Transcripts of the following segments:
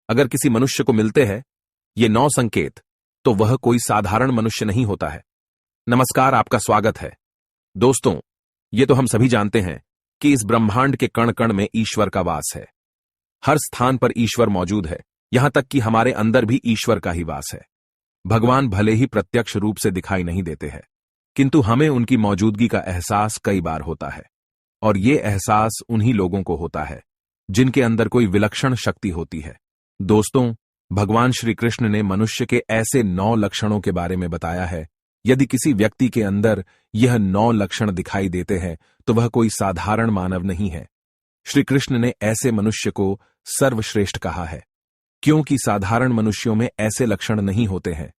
अगर किसी मनुष्य को मिलते हैं ये 9 संकेत, तो वह कोई साधारण मनुष्य नहीं होता है। नमस्कार, आपका स्वागत है। दोस्तों, ये तो हम सभी जानते हैं कि इस ब्रह्मांड के कण कण में ईश्वर का वास है। हर स्थान पर ईश्वर मौजूद है, यहां तक कि हमारे अंदर भी ईश्वर का ही वास है। भगवान भले ही प्रत्यक्ष रूप से दिखाई नहीं देते हैं, किंतु हमें उनकी मौजूदगी का एहसास कई बार होता है। और ये एहसास उन्हीं लोगों को होता है जिनके अंदर कोई विलक्षण शक्ति होती है। दोस्तों, भगवान श्री कृष्ण ने मनुष्य के ऐसे 9 लक्षणों के बारे में बताया है। यदि किसी व्यक्ति के अंदर यह 9 लक्षण दिखाई देते हैं तो वह कोई साधारण मानव नहीं है। श्री कृष्ण ने ऐसे मनुष्य को सर्वश्रेष्ठ कहा है, क्योंकि साधारण मनुष्यों में ऐसे लक्षण नहीं होते हैं।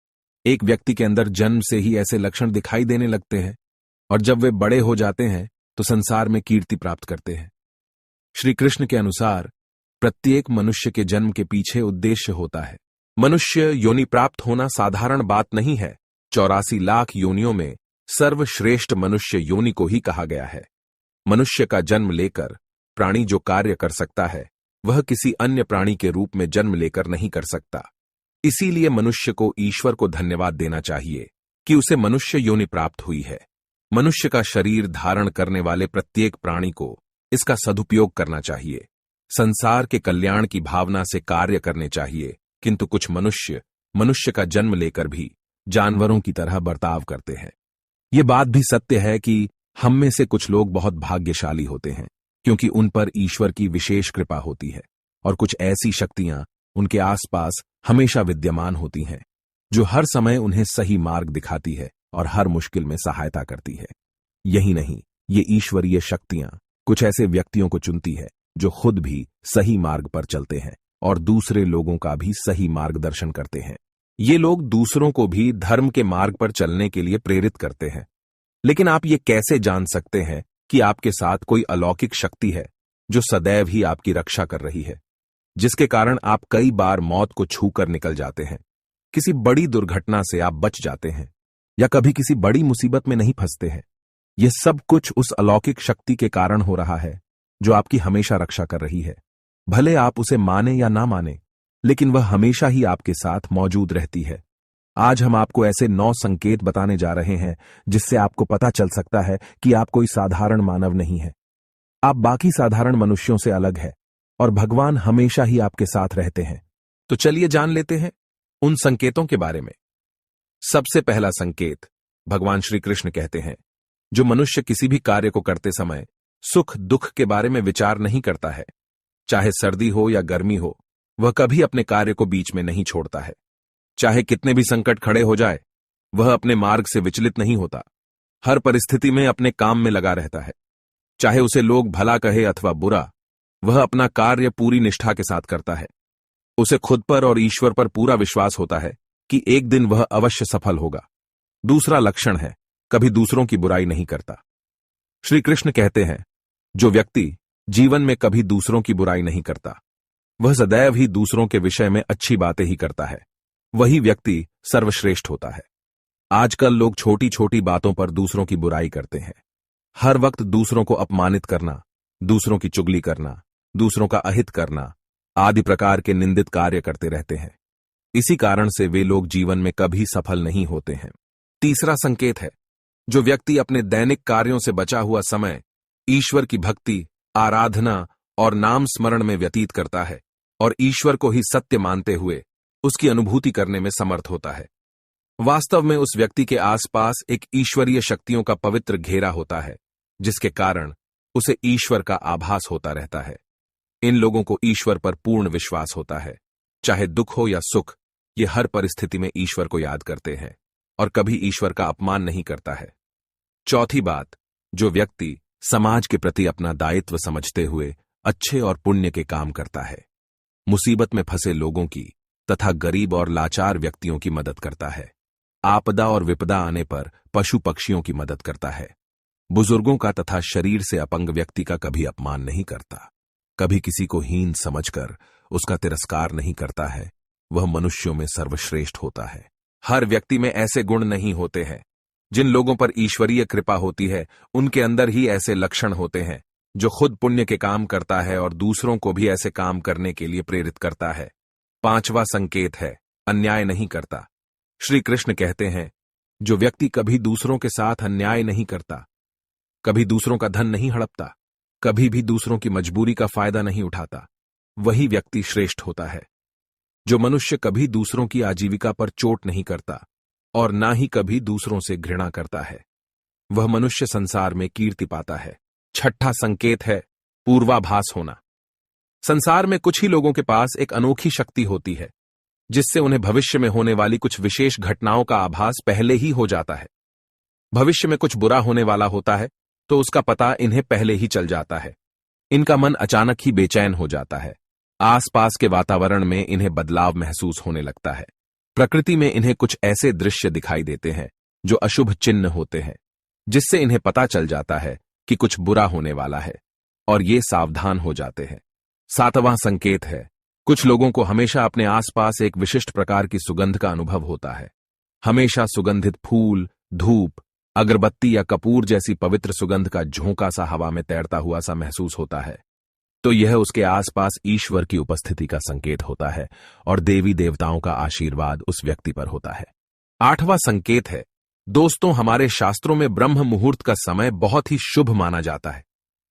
एक व्यक्ति के अंदर जन्म से ही ऐसे लक्षण दिखाई देने लगते हैं, और जब वे बड़े हो जाते हैं तो संसार में कीर्ति प्राप्त करते हैं। श्री कृष्ण के अनुसार प्रत्येक मनुष्य के जन्म के पीछे उद्देश्य होता है। मनुष्य योनि प्राप्त होना साधारण बात नहीं है। 84 लाख योनियों में सर्वश्रेष्ठ मनुष्य योनि को ही कहा गया है। मनुष्य का जन्म लेकर प्राणी जो कार्य कर सकता है, वह किसी अन्य प्राणी के रूप में जन्म लेकर नहीं कर सकता। इसीलिए मनुष्य को ईश्वर को धन्यवाद देना चाहिए कि उसे मनुष्य योनि प्राप्त हुई है। मनुष्य का शरीर धारण करने वाले प्रत्येक प्राणी को इसका सदुपयोग करना चाहिए। संसार के कल्याण की भावना से कार्य करने चाहिए, किंतु कुछ मनुष्य का जन्म लेकर भी जानवरों की तरह बर्ताव करते हैं। ये बात भी सत्य है कि हम में से कुछ लोग बहुत भाग्यशाली होते हैं, क्योंकि उन पर ईश्वर की विशेष कृपा होती है, और कुछ ऐसी शक्तियां उनके आसपास हमेशा विद्यमान होती हैं, जो हर समय उन्हें सही मार्ग दिखाती है और हर मुश्किल में सहायता करती है। यही नहीं, ये ईश्वरीय शक्तियां कुछ ऐसे व्यक्तियों को चुनती है जो खुद भी सही मार्ग पर चलते हैं और दूसरे लोगों का भी सही मार्गदर्शन करते हैं। ये लोग दूसरों को भी धर्म के मार्ग पर चलने के लिए प्रेरित करते हैं। लेकिन आप ये कैसे जान सकते हैं कि आपके साथ कोई अलौकिक शक्ति है जो सदैव ही आपकी रक्षा कर रही है, जिसके कारण आप कई बार मौत को छूकर निकल जाते हैं, किसी बड़ी दुर्घटना से आप बच जाते हैं, या कभी किसी बड़ी मुसीबत में नहीं फंसते हैं? यह सब कुछ उस अलौकिक शक्ति के कारण हो रहा है जो आपकी हमेशा रक्षा कर रही है। भले आप उसे माने या ना माने, लेकिन वह हमेशा ही आपके साथ मौजूद रहती है। आज हम आपको ऐसे 9 संकेत बताने जा रहे हैं जिससे आपको पता चल सकता है कि आप कोई साधारण मानव नहीं है। आप बाकी साधारण मनुष्यों से अलग है, और भगवान हमेशा ही आपके साथ रहते हैं। तो चलिए जान लेते हैं उन संकेतों के बारे में। सबसे पहला संकेत, भगवान श्री कृष्ण कहते हैं, जो मनुष्य किसी भी कार्य को करते समय सुख दुख के बारे में विचार नहीं करता है, चाहे सर्दी हो या गर्मी हो, वह कभी अपने कार्य को बीच में नहीं छोड़ता है। चाहे कितने भी संकट खड़े हो जाए, वह अपने मार्ग से विचलित नहीं होता। हर परिस्थिति में अपने काम में लगा रहता है। चाहे उसे लोग भला कहे अथवा बुरा, वह अपना कार्य पूरी निष्ठा के साथ करता है। उसे खुद पर और ईश्वर पर पूरा विश्वास होता है कि एक दिन वह अवश्य सफल होगा। दूसरा लक्षण है, कभी दूसरों की बुराई नहीं करता। श्री कृष्ण कहते हैं, जो व्यक्ति जीवन में कभी दूसरों की बुराई नहीं करता, वह सदैव ही दूसरों के विषय में अच्छी बातें ही करता है, वही व्यक्ति सर्वश्रेष्ठ होता है। आजकल लोग छोटी छोटी बातों पर दूसरों की बुराई करते हैं। हर वक्त दूसरों को अपमानित करना, दूसरों की चुगली करना, दूसरों का अहित करना आदि प्रकार के निंदित कार्य करते रहते हैं। इसी कारण से वे लोग जीवन में कभी सफल नहीं होते हैं। तीसरा संकेत है, जो व्यक्ति अपने दैनिक कार्यों से बचा हुआ समय ईश्वर की भक्ति, आराधना और नाम स्मरण में व्यतीत करता है, और ईश्वर को ही सत्य मानते हुए उसकी अनुभूति करने में समर्थ होता है। वास्तव में उस व्यक्ति के आसपास एक ईश्वरीय शक्तियों का पवित्र घेरा होता है, जिसके कारण उसे ईश्वर का आभास होता रहता है। इन लोगों को ईश्वर पर पूर्ण विश्वास होता है। चाहे दुख हो या सुख, ये हर परिस्थिति में ईश्वर को याद करते हैं और कभी ईश्वर का अपमान नहीं करता है। चौथी बात, जो व्यक्ति समाज के प्रति अपना दायित्व समझते हुए अच्छे और पुण्य के काम करता है, मुसीबत में फंसे लोगों की तथा गरीब और लाचार व्यक्तियों की मदद करता है, आपदा और विपदा आने पर पशु पक्षियों की मदद करता है, बुजुर्गों का तथा शरीर से अपंग व्यक्ति का कभी अपमान नहीं करता, कभी किसी को हीन समझकर उसका तिरस्कार नहीं करता है, वह मनुष्यों में सर्वश्रेष्ठ होता है। हर व्यक्ति में ऐसे गुण नहीं होते हैं। जिन लोगों पर ईश्वरीय कृपा होती है, उनके अंदर ही ऐसे लक्षण होते हैं, जो खुद पुण्य के काम करता है और दूसरों को भी ऐसे काम करने के लिए प्रेरित करता है। 5वां संकेत है, अन्याय नहीं करता। श्री कृष्ण कहते हैं, जो व्यक्ति कभी दूसरों के साथ अन्याय नहीं करता, कभी दूसरों का धन नहीं हड़पता, कभी भी दूसरों की मजबूरी का फायदा नहीं उठाता, वही व्यक्ति श्रेष्ठ होता है। जो मनुष्य कभी दूसरों की आजीविका पर चोट नहीं करता और ना ही कभी दूसरों से घृणा करता है, वह मनुष्य संसार में कीर्ति पाता है। 6वां संकेत है, पूर्वाभास होना। संसार में कुछ ही लोगों के पास एक अनोखी शक्ति होती है, जिससे उन्हें भविष्य में होने वाली कुछ विशेष घटनाओं का आभास पहले ही हो जाता है। भविष्य में कुछ बुरा होने वाला होता है तो उसका पता इन्हें पहले ही चल जाता है। इनका मन अचानक ही बेचैन हो जाता है। आसपास के वातावरण में इन्हें बदलाव महसूस होने लगता है। प्रकृति में इन्हें कुछ ऐसे दृश्य दिखाई देते हैं जो अशुभ चिन्ह होते हैं, जिससे इन्हें पता चल जाता है कि कुछ बुरा होने वाला है और ये सावधान हो जाते हैं। 7वां संकेत है, कुछ लोगों को हमेशा अपने आसपास एक विशिष्ट प्रकार की सुगंध का अनुभव होता है। हमेशा सुगंधित फूल, धूप, अगरबत्ती या कपूर जैसी पवित्र सुगंध का झोंका सा हवा में तैरता हुआ सा महसूस होता है, तो यह उसके आसपास ईश्वर की उपस्थिति का संकेत होता है और देवी देवताओं का आशीर्वाद उस व्यक्ति पर होता है। 8वां संकेत है, दोस्तों, हमारे शास्त्रों में ब्रह्म मुहूर्त का समय बहुत ही शुभ माना जाता है।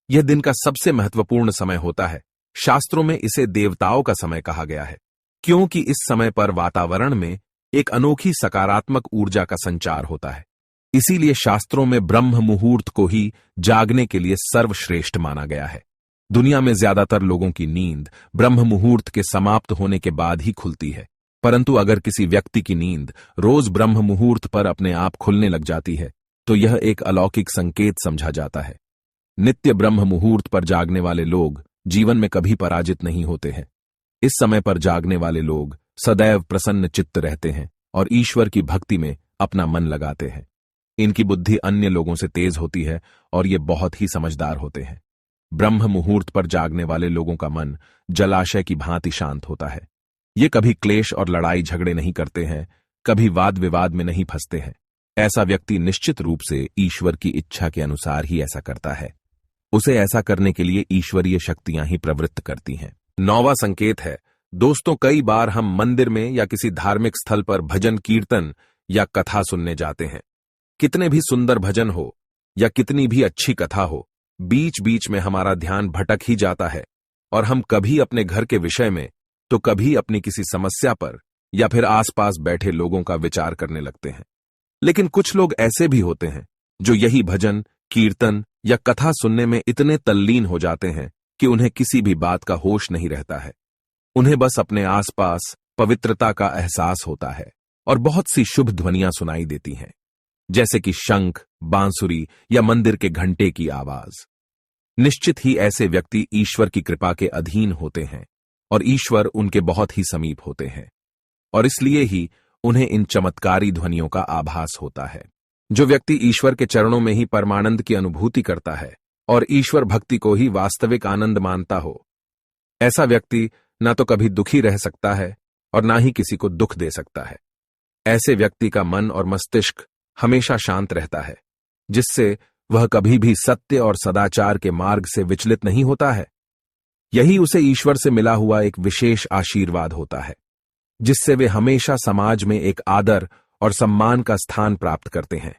यह दिन का सबसे महत्वपूर्ण समय होता है। शास्त्रों में इसे देवताओं का समय कहा गया है, क्योंकि इस समय पर वातावरण में एक अनोखी सकारात्मक ऊर्जा का संचार होता है। इसीलिए शास्त्रों में ब्रह्म मुहूर्त को ही जागने के लिए सर्वश्रेष्ठ माना गया है। दुनिया में ज्यादातर लोगों की नींद ब्रह्म मुहूर्त के समाप्त होने के बाद ही खुलती है, परंतु अगर किसी व्यक्ति की नींद रोज ब्रह्म मुहूर्त पर अपने आप खुलने लग जाती है, तो यह एक अलौकिक संकेत समझा जाता है। नित्य ब्रह्म मुहूर्त पर जागने वाले लोग जीवन में कभी पराजित नहीं होते हैं। इस समय पर जागने वाले लोग सदैव प्रसन्न चित्त रहते हैं और ईश्वर की भक्ति में अपना मन लगाते हैं। इनकी बुद्धि अन्य लोगों से तेज होती है और ये बहुत ही समझदार होते हैं। ब्रह्म मुहूर्त पर जागने वाले लोगों का मन जलाशय की भांति शांत होता है। ये कभी क्लेश और लड़ाई झगड़े नहीं करते हैं, कभी वाद विवाद में नहीं फंसते हैं। ऐसा व्यक्ति निश्चित रूप से ईश्वर की इच्छा के अनुसार ही ऐसा करता है। उसे ऐसा करने के लिए ईश्वरीय शक्तियां ही प्रवृत्त करती हैं। 9वां संकेत है, दोस्तों, कई बार हम मंदिर में या किसी धार्मिक स्थल पर भजन कीर्तन या कथा सुनने जाते हैं। कितने भी सुंदर भजन हो या कितनी भी अच्छी कथा हो, बीच बीच में हमारा ध्यान भटक ही जाता है और हम कभी अपने घर के विषय में तो कभी अपनी किसी समस्या पर या फिर आसपास बैठे लोगों का विचार करने लगते हैं। लेकिन कुछ लोग ऐसे भी होते हैं जो यही भजन, कीर्तन या कथा सुनने में इतने तल्लीन हो जाते हैं कि उन्हें किसी भी बात का होश नहीं रहता है। उन्हें बस अपने आसपास पवित्रता का एहसास होता है और बहुत सी शुभ ध्वनियां सुनाई देती हैं, जैसे कि शंख, बांसुरी या मंदिर के घंटे की आवाज। निश्चित ही ऐसे व्यक्ति ईश्वर की कृपा के अधीन होते हैं और ईश्वर उनके बहुत ही समीप होते हैं और इसलिए ही उन्हें इन चमत्कारी ध्वनियों का आभास होता है। जो व्यक्ति ईश्वर के चरणों में ही परमानंद की अनुभूति करता है और ईश्वर भक्ति को ही वास्तविक आनंद मानता हो, ऐसा व्यक्ति न तो कभी दुखी रह सकता है और ना ही किसी को दुख दे सकता है। ऐसे व्यक्ति का मन और मस्तिष्क हमेशा शांत रहता है, जिससे वह कभी भी सत्य और सदाचार के मार्ग से विचलित नहीं होता है। यही उसे ईश्वर से मिला हुआ एक विशेष आशीर्वाद होता है, जिससे वे हमेशा समाज में एक आदर और सम्मान का स्थान प्राप्त करते हैं।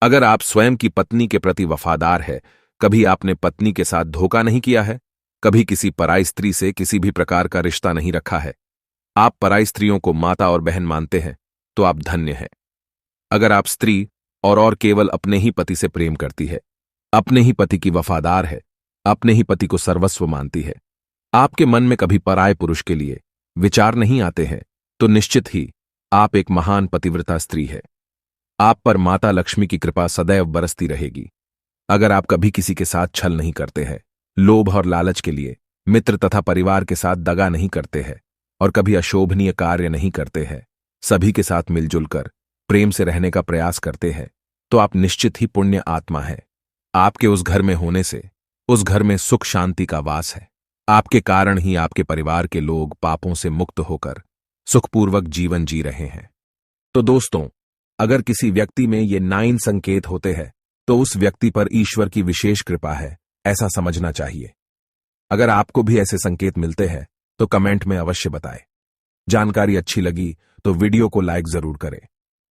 अगर आप स्वयं की पत्नी के प्रति वफादार है, कभी आपने पत्नी के साथ धोखा नहीं किया है, कभी किसी पराई स्त्री से किसी भी प्रकार का रिश्ता नहीं रखा है, आप पराई स्त्रियों को माता और बहन मानते हैं, तो आप धन्य हैं। अगर आप स्त्री और केवल अपने ही पति से प्रेम करती है, अपने ही पति की वफादार है, अपने ही पति को सर्वस्व मानती है, आपके मन में कभी पराये पुरुष के लिए विचार नहीं आते हैं, तो निश्चित ही आप एक महान पतिव्रता स्त्री है। आप पर माता लक्ष्मी की कृपा सदैव बरसती रहेगी। अगर आप कभी किसी के साथ छल नहीं करते हैं, लोभ और लालच के लिए मित्र तथा परिवार के साथ दगा नहीं करते हैं और कभी अशोभनीय कार्य नहीं करते हैं, सभी के साथ मिलजुल कर प्रेम से रहने का प्रयास करते हैं, तो आप निश्चित ही पुण्य आत्मा है। आपके उस घर में होने से उस घर में सुख शांति का वास है। आपके कारण ही आपके परिवार के लोग पापों से मुक्त होकर सुखपूर्वक जीवन जी रहे हैं। तो दोस्तों, अगर किसी व्यक्ति में ये 9 संकेत होते हैं, तो उस व्यक्ति पर ईश्वर की विशेष कृपा है, ऐसा समझना चाहिए। अगर आपको भी ऐसे संकेत मिलते हैं, तो कमेंट में अवश्य बताएं। जानकारी अच्छी लगी तो वीडियो को लाइक जरूर करें,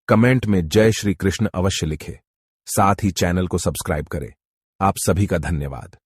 कमेंट में जय श्री कृष्ण अवश्य लिखें, साथ ही चैनल को सब्सक्राइब करें। आप सभी का धन्यवाद।